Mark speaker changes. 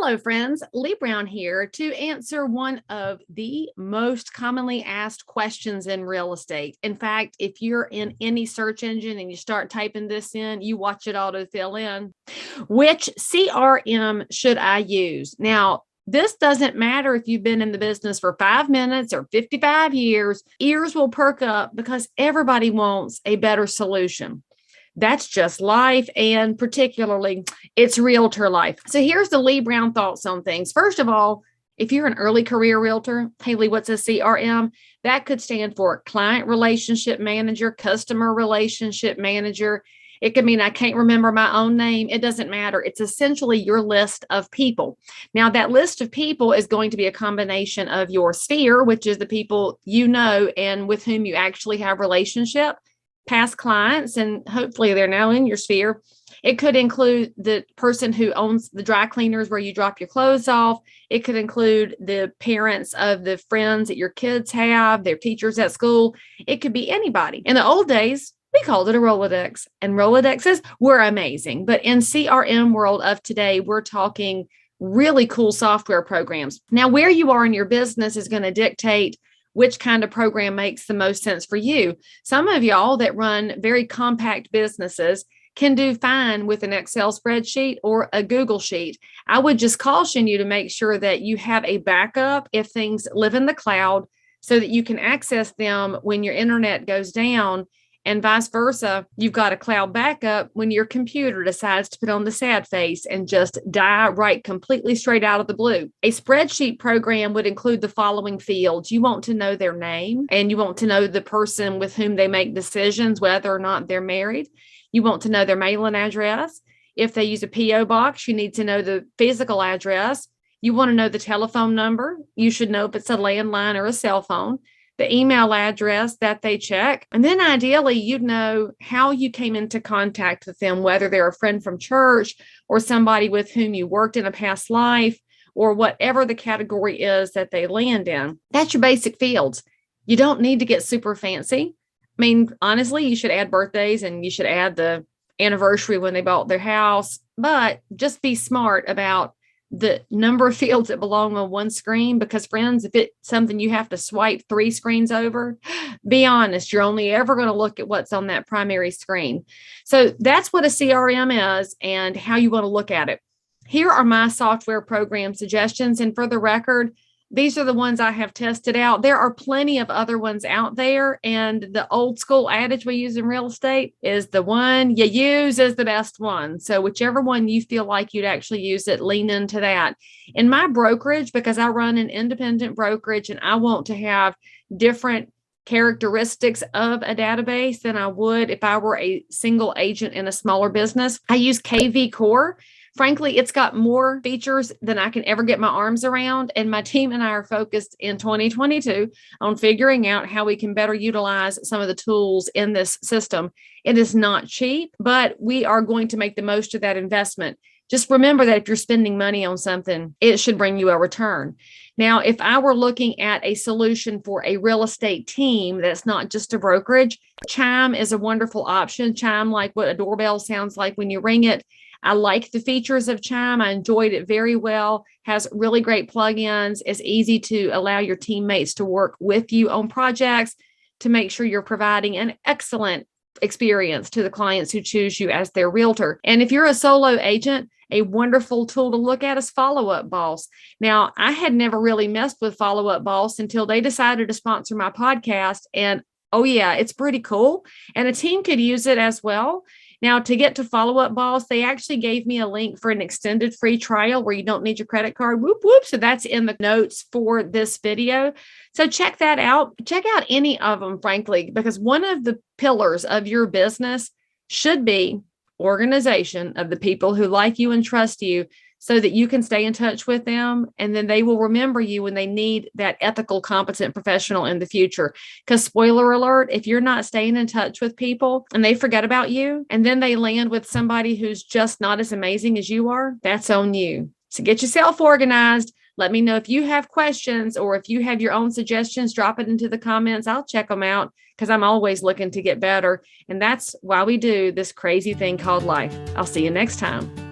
Speaker 1: Hello, friends. Leigh Brown here to answer one of the most commonly asked questions in real estate. In fact, if you're in any search engine and you start typing this in, you watch it autofill in. Which CRM should I use? Now, this doesn't matter if you've been in the business for 5 minutes or 55 years, ears will perk up because everybody wants a better solution. That's just life, and particularly it's realtor life. So here's the Leigh Brown thoughts on things. First of all, if you're an early career realtor, hey Leigh, what's a CRM? That could stand for client relationship manager, customer relationship manager. It could mean I can't remember my own name. It doesn't matter. It's essentially your list of people. Now, that list of people is going to be a combination of your sphere, which is the people you know and with whom you actually have relationship, past clients, and hopefully they're now in your sphere. It could include the person who owns the dry cleaners where you drop your clothes off. It could include the parents of the friends that your kids have, their teachers at school. It could be anybody. In the old days, we called it a Rolodex, and Rolodexes were amazing. But in CRM world of today, we're talking really cool software programs. Now, where you are in your business is going to dictate which kind of program makes the most sense for you. Some of y'all that run very compact businesses can do fine with an Excel spreadsheet or a Google sheet. I would just caution you to make sure that you have a backup if things live in the cloud so that you can access them when your internet goes down, and vice versa. You've got a cloud backup when your computer decides to put on the sad face and just die right completely straight out of the blue. A spreadsheet program would include the following fields. You want to know their name, and you want to know the person with whom they make decisions, whether or not they're married. You want to know their mailing address. If they use a PO box, you need to know the physical address. You want to know the telephone number. You should know if it's a landline or a cell phone, the email address that they check. And then ideally, you'd know how you came into contact with them, whether they're a friend from church or somebody with whom you worked in a past life, or whatever the category is that they land in. That's your basic fields. You don't need to get super fancy. I mean, honestly, you should add birthdays and you should add the anniversary when they bought their house, but just be smart about the number of fields that belong on one screen, because friends, if it's something you have to swipe 3 screens over, be honest, you're only ever going to look at what's on that primary screen. So that's what a CRM is and how you want to look at it. Here are my software program suggestions. And for the record, these are the ones I have tested out. There are plenty of other ones out there. And the old school adage we use in real estate is the one you use is the best one. So whichever one you feel like you'd actually use it, lean into that. In my brokerage, because I run an independent brokerage and I want to have different characteristics of a database than I would if I were a single agent in a smaller business, I use KV Core. Frankly, it's got more features than I can ever get my arms around. And my team and I are focused in 2022 on figuring out how we can better utilize some of the tools in this system. It is not cheap, but we are going to make the most of that investment. Just remember that if you're spending money on something, it should bring you a return. Now, if I were looking at a solution for a real estate team that's not just a brokerage, Chime is a wonderful option. Chime, like what a doorbell sounds like when you ring it. I like the features of Chime. I enjoyed it very well. Has really great plugins. It's easy to allow your teammates to work with you on projects to make sure you're providing an excellent experience to the clients who choose you as their realtor. And if you're a solo agent, a wonderful tool to look at is Follow Up Boss. Now, I had never really messed with Follow Up Boss until they decided to sponsor my podcast. And oh yeah, it's pretty cool. And a team could use it as well. Now, to get to Follow Up Boss, they actually gave me a link for an extended free trial where you don't need your credit card. Whoop, whoop. So that's in the notes for this video. So check that out. Check out any of them, frankly, because one of the pillars of your business should be organization of the people who like you and trust you, so that you can stay in touch with them, and then they will remember you when they need that ethical, competent professional in the future. Because spoiler alert, if you're not staying in touch with people and they forget about you, and then they land with somebody who's just not as amazing as you are, that's on you. So get yourself organized. Let me know if you have questions, or if you have your own suggestions, drop it into the comments. I'll check them out because I'm always looking to get better. And that's why we do this crazy thing called life. I'll see you next time.